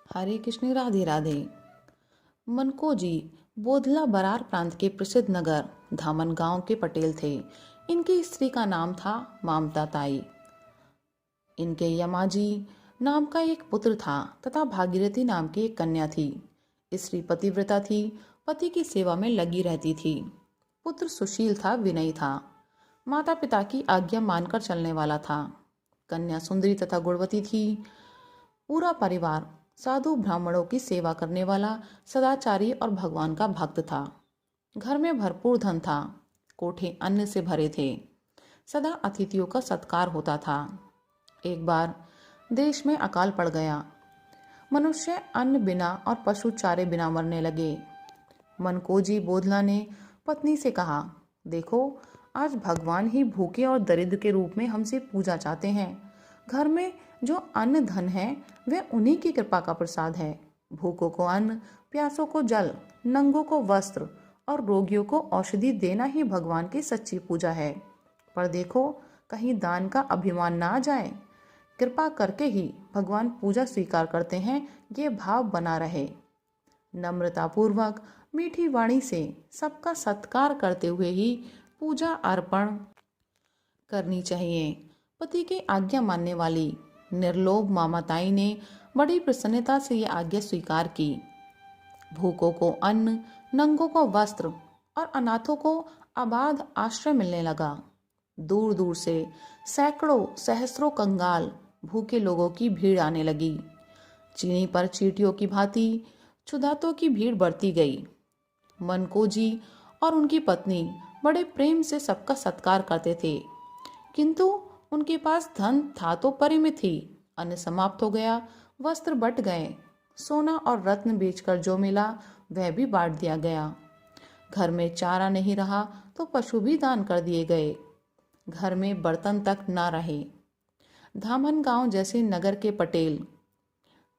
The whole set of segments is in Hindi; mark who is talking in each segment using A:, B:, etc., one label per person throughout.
A: हरे कृष्ण राधे राधे। मनकोजी बोधला बरार प्रांत के प्रसिद्ध नगर धामन गांव के पटेल थे। इनकी स्त्री का नाम था मामता ताई। इनके यमाजी नाम का एक पुत्र था तथा भागीरथी नाम की एक कन्या थी। स्त्री पतिव्रता थी, पति की सेवा में लगी रहती थी। पुत्र सुशील था, विनयी था, माता पिता की आज्ञा मानकर चलने वाला था। कन्या सुंदरी तथा गुणवती थी। पूरा परिवार साधु ब्राह्मणों की सेवा करने वाला, सदाचारी और भगवान का भक्त था। घर में भरपूर धन था, कोठे अन्न से भरे थे, सदा अतिथियों का सत्कार होता था। एक बार देश में अकाल पड़ गया। मनुष्य अन्न बिना और पशु चारे बिना मरने लगे। मनकोजी बोधला ने पत्नी से कहा, देखो, आज भगवान ही भूखे और दरिद्र के रूप में हमसे पूजा चाहते हैं। घर में जो अन्न धन है वह उन्हीं की कृपा का प्रसाद है। भूखों को अन्न, प्यासों को जल, नंगों को वस्त्र और रोगियों को औषधि देना ही भगवान की सच्ची पूजा है। पर देखो, कहीं दान का अभिमान ना आ जाए। कृपा करके ही भगवान पूजा स्वीकार करते हैं, ये भाव बना रहे। नम्रतापूर्वक मीठी वाणी से सबका सत्कार करते हुए ही पूजा अर्पण करनी चाहिए। पति की आज्ञा मानने वाली निर्लोभ मामाताई ने बड़ी प्रसन्नता से यह आज्ञा स्वीकार की। भूखों को अन्न, नंगों को वस्त्र और अनाथों को अबाध आश्रय मिलने लगा। दूर दूर से सैकड़ों सहस्रों कंगाल भूखे लोगों की भीड़ आने लगी। चीनी पर चींटियों की भांति क्षुधातों की भीड़ बढ़ती गई। मनकोजी और उनकी पत्नी बड़े प्रेम से सबका सत्कार करते थे, किंतु उनके पास धन था तो परिमित ही। अन्न समाप्त हो गया, वस्त्र बट गए, सोना और रत्न बेचकर जो मिला वह भी बांट दिया गया। घर में चारा नहीं रहा तो पशु भी दान कर दिए गए। घर में बर्तन तक ना रहे। धामन गांव जैसे नगर के पटेल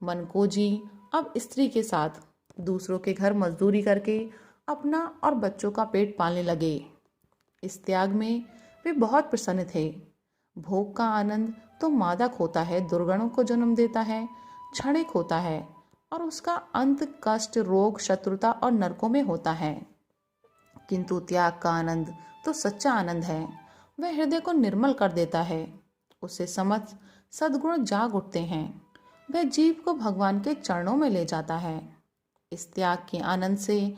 A: मनकोजी अब स्त्री के साथ दूसरों के घर मजदूरी करके अपना और बच्चों का पेट पालने लगे। इस त्याग में वे बहुत प्रसन्न थे। भोग का आनंद तो मादक होता है, दुर्गुणों को जन्म देता है, क्षणिक होता है और उसका अंत कष्ट, रोग, शत्रुता और नरकों में होता है। किंतु त्याग का आनंद तो सच्चा आनंद है। वह हृदय को निर्मल कर देता है। उससे समस्त सद्गुण जाग उठते हैं। वह जीव को भगवान के चरणों में ले जाता है। इस त्याग के आनंद से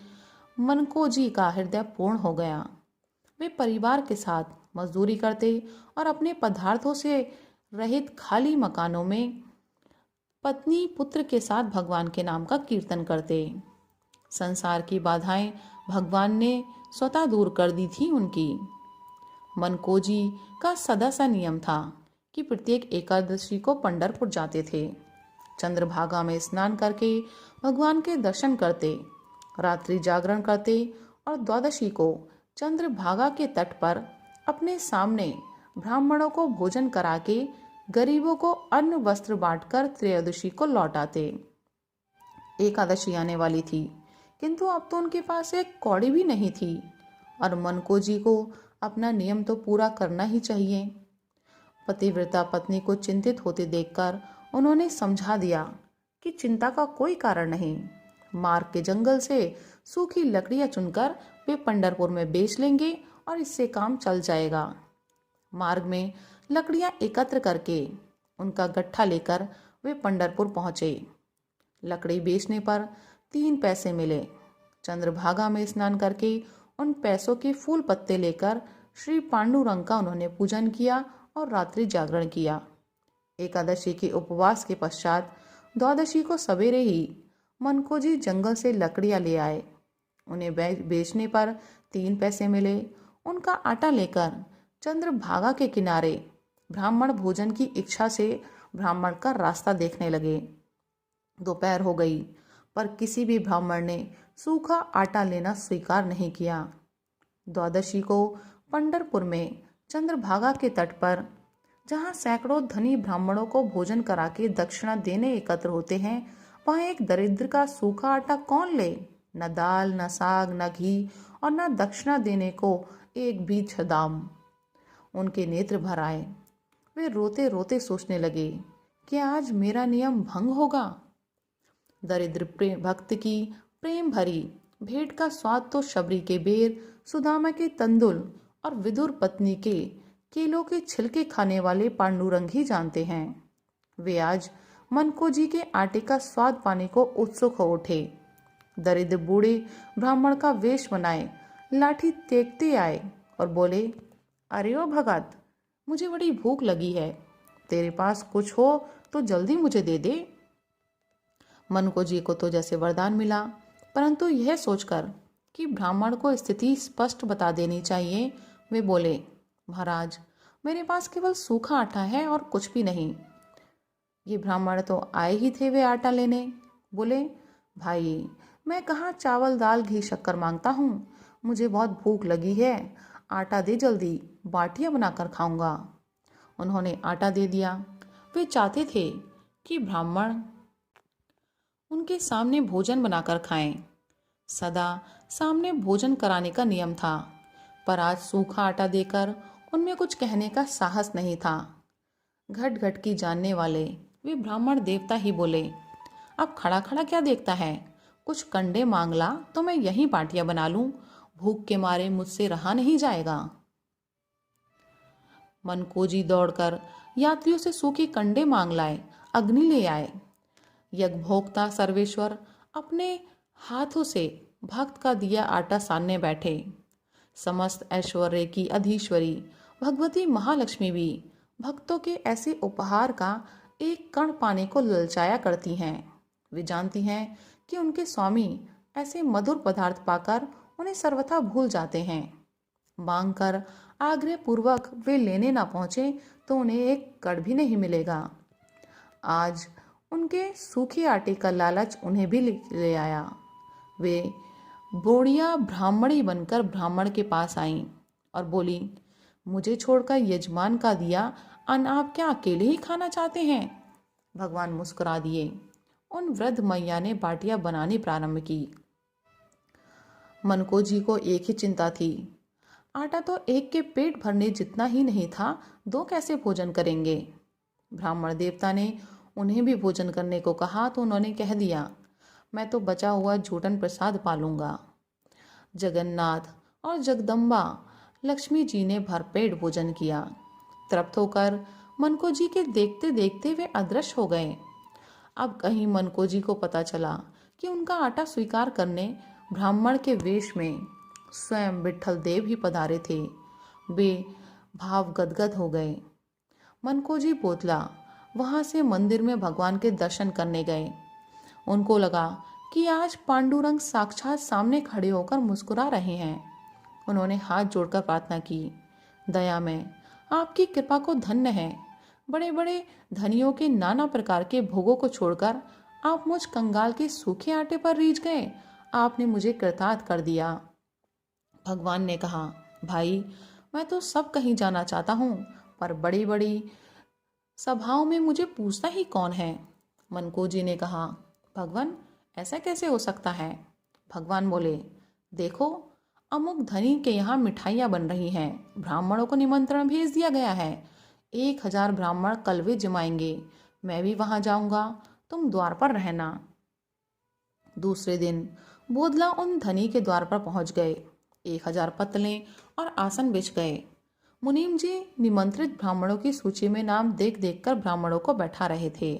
A: मनकोजी का हृदय पूर्ण हो गया। वे परिवार के साथ मजदूरी करते और अपने पदार्थों से रहित खाली मकानों में पत्नी पुत्र के साथ भगवान के नाम का कीर्तन करते। संसार की बाधाएं भगवान ने स्वतः दूर कर दी थी उनकी। मनकोजी का सदा सा नियम था कि प्रत्येक एकादशी को पंढरपुर जाते थे। चंद्रभागा में स्नान करके भगवान के दर्शन करते, रात्रि जागरण करते और द्वादशी को चंद्रभागा के तट पर अपने सामने ब्राह्मणों को भोजन करा के गरीबों को अन्न वस्त्र बांटकर त्रयोदशी को लौटाते। एकादशी आने वाली थी, किंतु अब तो उनके पास एक कौड़ी भी नहीं थी और मनकोजी को अपना नियम तो पूरा करना ही चाहिए। पतिव्रता पत्नी को चिंतित होते देखकर उन्होंने समझा दिया कि चिंता का कोई कारण नहीं। मार्ग के जंगल से सूखी लकड़ियां चुनकर वे पंढरपुर में बेच लेंगे और इससे काम चल जाएगा। मार्ग में लकड़ियां एकत्र करके उनका गट्ठा लेकर वे पंढरपुर पहुंचे। लकड़ी बेचने पर 3 पैसे मिले। चंद्रभागा में स्नान करके उन पैसों के फूल पत्ते लेकर श्री पांडुरंग का उन्होंने पूजन किया और रात्रि जागरण किया। एकादशी के उपवास के पश्चात द्वादशी को सवेरे ही मनकोजी जंगल से लकड़ियां ले आए। उन्हें बेचने पर 3 पैसे मिले। उनका आटा लेकर चंद्रभागा के किनारे ब्राह्मण भोजन की इच्छा से ब्राह्मण का रास्ता देखने लगे। दोपहर हो गई, पर किसी भी ब्राह्मण ने सूखा आटा लेना स्वीकार नहीं किया। द्वादशी को पंढरपुर में चंद्रभागा के तट पर, जहाँ सैकड़ों धनी ब्राह्मणों को भोजन करा के दक्षिणा देने एकत्र होते हैं, वहाँ एक दरिद्र का सूखा आटा कौन ले? न दाल, न साग, न घी और न दक्षिणा देने को एक भी छदाम। उनके नेत्र भर आए। वे रोते रोते सोचने लगे कि आज मेरा नियम भंग होगा। दरिद्र भक्त की प्रेम भरी भेंट का स्वाद तो शबरी के बेर, सुदामा के तंदुल और विदुर पत्नी के केलों के छिलके खाने वाले पांडुरंग ही जानते हैं। वे आज मनको जी के आटे का स्वाद पाने को उत्सुक हो उठे। दरिद्र बूढ़े ब्राह्मण का वेश बनाए लाठी तेकते आए और बोले, अरे ओ भगत, मुझे बड़ी भूख लगी है, तेरे पास कुछ हो तो जल्दी मुझे दे दे। मनको जी को तो जैसे वरदान मिला, परंतु यह सोचकर कि ब्राह्मण को स्थिति स्पष्ट बता देनी चाहिए, वे बोले, महाराज, मेरे पास केवल सूखा आटा है और कुछ भी नहीं। ये ब्राह्मण तो आए ही थे वे आटा लेने। बोले, भाई, मैं कहाँ चावल दाल घी शक्कर मांगता हूँ, मुझे बहुत भूख लगी है, आटा दे जल्दी, बाटियाँ बनाकर खाऊंगा। उन्होंने आटा दे दिया। वे चाहते थे कि ब्राह्मण उनके सामने भोजन बनाकर खाएं। सदा सामने भोजन कराने का नियम था, पर आज सूखा आटा देकर उनमें कुछ कहने का साहस नहीं था। घट घट की जानने वाले वे ब्राह्मण देवता ही बोले, अब खड़ा खड़ा क्या देखता है, कुछ कंडे मांग ला तो मैं यहीं बाटियां बना लूं, भूख के मारे मुझसे रहा नहीं जाएगा। मनको जी दौड़कर यात्रियों से सूखे कंडे मांग लाए, अग्नि ले आए। यज्ञभोक्ता सर्वेश्वर अपने हाथों से भक्त का दिया आटा सानने बैठे। समस्त ऐश्वर्य की अधीश्वरी भगवती महालक्ष्मी भी भक्तों के ऐसे उपहार का एक कण पाने को ललचाया करती हैं। वे जानती हैं कि उनके स्वामी ऐसे मधुर पदार्थ पाकर उन्हें सर्वथा भूल जाते हैं। मांग कर आग्रह पूर्वक वे लेने ना पहुंचे तो उन्हें एक कण भी नहीं मिलेगा। आज उनके सूखे आटे का लालच उन्हें भी ले आया। वे बोड़िया ब्राह्मणी बनकर ब्राह्मण के पास आईं और बोली, मुझे छोड़कर यजमान का दिया अन्न आप क्या अकेले ही खाना चाहते हैं? भगवान मुस्कुरा दिए। उन वृद्ध मैया ने बाटियां बनानी प्रारंभ की। मनको जी को एक ही चिंता थी, आटा तो एक के पेट भरने जितना ही नहीं था, दो कैसे भोजन करेंगे? ब्राह्मण देवता ने उन्हें भी भोजन करने को कहा तो उन्होंने कह दिया, मैं तो बचा हुआ झूठन प्रसाद पालूंगा। जगन्नाथ और जगदम्बा लक्ष्मी जी ने भरपेट भोजन किया। तृप्त होकर मनको जी के देखते देखते वे अदृश्य हो गए। अब कहीं मनको जी को पता चला कि उनका आटा स्वीकार करने ब्राह्मण के वेश में स्वयं विट्ठल देव ही पधारे थे। वे भाव गदगद हो गए। मनको जी बोतला वहां से मंदिर में भगवान के दर्शन करने गए। उनको लगा कि आज पांडुरंग साक्षात सामने खड़े होकर मुस्कुरा रहे हैं। उन्होंने हाथ जोड़कर प्रार्थना की, दया में आपकी कृपा को धन्य है। बड़े बड़े धनियों के नाना प्रकार के भोगों को छोड़कर आप मुझ कंगाल के सूखे आटे पर रीझ गए। आपने मुझे कृतार्थ कर दिया। भगवान ने कहा, भाई, मैं तो सब कहीं जाना चाहता हूँ, पर बड़ी बड़ी सभाओं में मुझे पूछता ही कौन है? मनको जी ने कहा, भगवान, ऐसा कैसे हो सकता है? भगवान बोले, देखो, अमुक धनी के यहाँ मिठाइयाँ बन रही हैं, ब्राह्मणों को निमंत्रण भेज दिया गया है। 1000 ब्राह्मण कलवे जमाएंगे, मैं भी वहां जाऊंगा, तुम द्वार पर रहना। दूसरे दिन बोधला उन धनी के द्वार पर पहुंच गए। 1000 पतले और आसन बिछ गए। मुनीम जी निमंत्रित ब्राह्मणों की सूची में नाम देख देख कर ब्राह्मणों को बैठा रहे थे।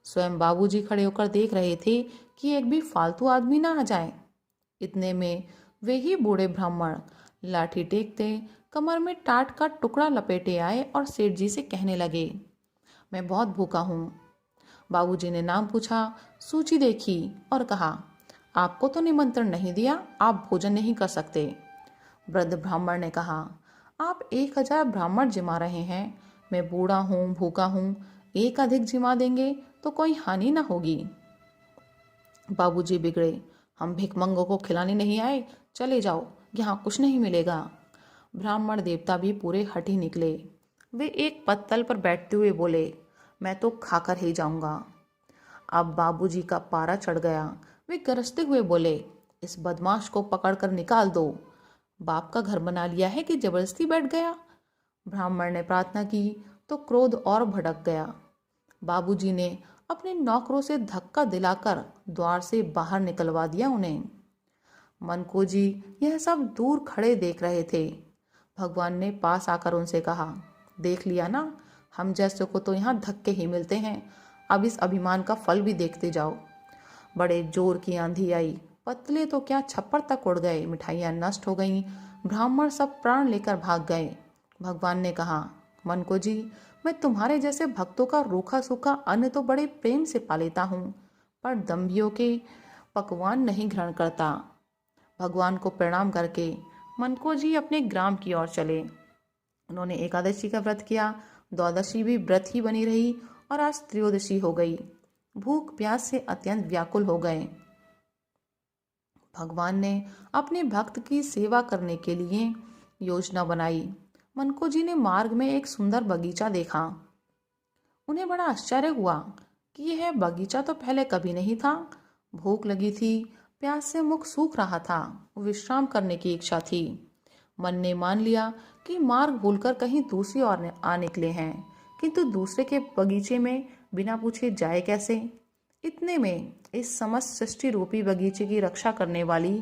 A: स्वयं बाबूजी खड़े होकर देख रहे थे कि एक भी फालतू आदमी ना आ जाए। इतने में वे ही बूढ़े ब्राह्मण लाठी टेकते कमर में टाट का टुकड़ा लपेटे आए और सेठ जी से कहने लगे, मैं बहुत भूखा हूँ। बाबूजी ने नाम पूछा, सूची देखी और कहा, आपको तो निमंत्रण नहीं दिया, आप भोजन नहीं कर सकते। वृद्ध ब्राह्मण ने कहा, आप 1000 ब्राह्मण जिमा रहे हैं, मैं बूढ़ा हूँ, भूखा हूँ, एक अधिक जिमा देंगे तो कोई हानि ना होगी। बाबूजी बिगड़े, हम भिखमंगों को खिलाने नहीं आए, चले जाओ, यहाँ कुछ नहीं मिलेगा। ब्राह्मण देवता भी पूरे हठी निकले। वे एक पत्तल पर बैठते हुए बोले, मैं तो खाकर ही जाऊंगा। अब बाबूजी का पारा चढ़ गया। वे गरजते हुए बोले, इस बदमाश को पकड़कर निकाल दो। बाप का घर बना लिया है कि जबरदस्ती बैठ गया? ब्राह्मण ने प्रार्थना की तो क्रोध और भड़क गया। बाबूजी ने अपने नौकरों से धक्का दिलाकर द्वार से बाहर निकलवा दिया उन्हें। मनको जी यह सब दूर खड़े देख रहे थे। भगवान ने पास आकर उनसे कहा, देख लिया ना, हम जैसे को तो यहाँ धक्के ही मिलते हैं। अब इस अभिमान का फल भी देखते जाओ। बड़े जोर की आंधी आई, पतले तो क्या छप्पर तक उड़ गए, मिठाइयाँ नष्ट हो गईं, ब्राह्मण सब प्राण लेकर भाग गए। भगवान ने कहा, मनको जी, मैं तुम्हारे जैसे भक्तों का रूखा सूखा अन्न तो बड़े प्रेम से पा लेता हूँ, पर दम्भियों के पकवान नहीं ग्रहण करता। भगवान को प्रणाम करके मनको जी अपने ग्राम की ओर चले। उन्होंने एकादशी का व्रत किया, द्वादशी भी व्रत ही बनी रही और आज त्रयोदशी हो गई। भूख प्यास से अत्यंत व्याकुल हो गए। भगवान ने अपने भक्त की सेवा करने के लिए योजना बनाई। मनको जी ने मार्ग में एक सुंदर बगीचा देखा। उन्हें बड़ा आश्चर्य हुआ कि यह बगीचा तो पहले कभी नहीं था। भूख लगी थी, प्यास से मुख सूख रहा था, विश्राम करने की इच्छा थी। मन ने मान लिया कि मार्ग भूलकर कहीं दूसरी ओर आ निकले हैं, किंतु दूसरे के बगीचे में बिना पूछे जाए कैसे। इतने में इस समस्त सृष्टि रूपी बगीचे की रक्षा करने वाली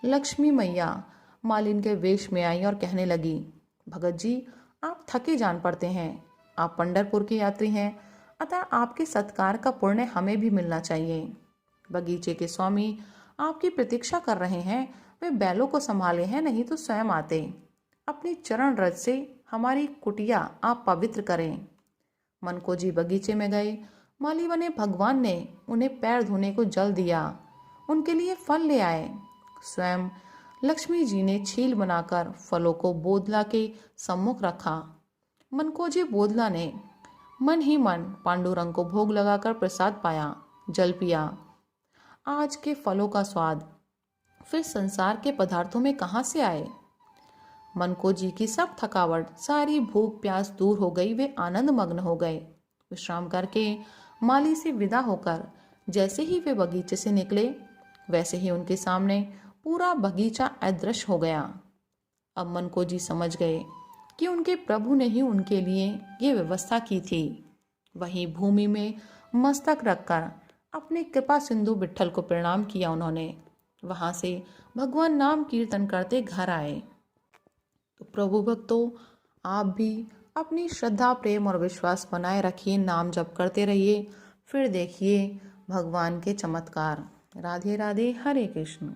A: लक्ष्मी मैया मालिन के वेश में आई और कहने लगी, भगत जी, आप थके जान पड़ते हैं, आप पंढरपुर के यात्री हैं, अतः आपके सत्कार का पुण्य हमें भी मिलना चाहिए। बगीचे के स्वामी आपकी प्रतीक्षा कर रहे हैं, वे बैलों को संभाले हैं, नहीं तो स्वयं आते। अपनी चरण रज से हमारी कुटिया आप पवित्र करें। मनको जी बगीचे में गए। माली बने भगवान ने उन्हें पैर धोने को जल दिया, उनके लिए फल ले आए। स्वयं लक्ष्मी जी ने छील बनाकर फलों को बोदला के सम्मुख रखा। मनको जी बोदला ने मन ही मन पांडुरंग को भोग लगाकर प्रसाद पाया, जल पिया। आज के फलों का स्वाद फिर संसार के पदार्थों में कहाँ से आए। मनको जी की सब थकावट, सारी भूख प्यास दूर हो गई। वे आनंद मग्न हो गए। विश्राम करके माली से विदा होकर जैसे ही वे बगीचे से निकले, वैसे ही उनके सामने पूरा बगीचा अदृश्य हो गया। अब मनको जी समझ गए कि उनके प्रभु ने ही उनके लिए ये व्यवस्था की थी। वहीं भूमि में मस्तक रखकर अपने कृपा सिंधु विट्ठल को प्रणाम किया उन्होंने। वहां से भगवान नाम कीर्तन करते घर आए। तो प्रभु भक्तों, आप भी अपनी श्रद्धा, प्रेम और विश्वास बनाए रखिए, नाम जप करते रहिए, फिर देखिए भगवान के चमत्कार। राधे राधे, हरे कृष्ण।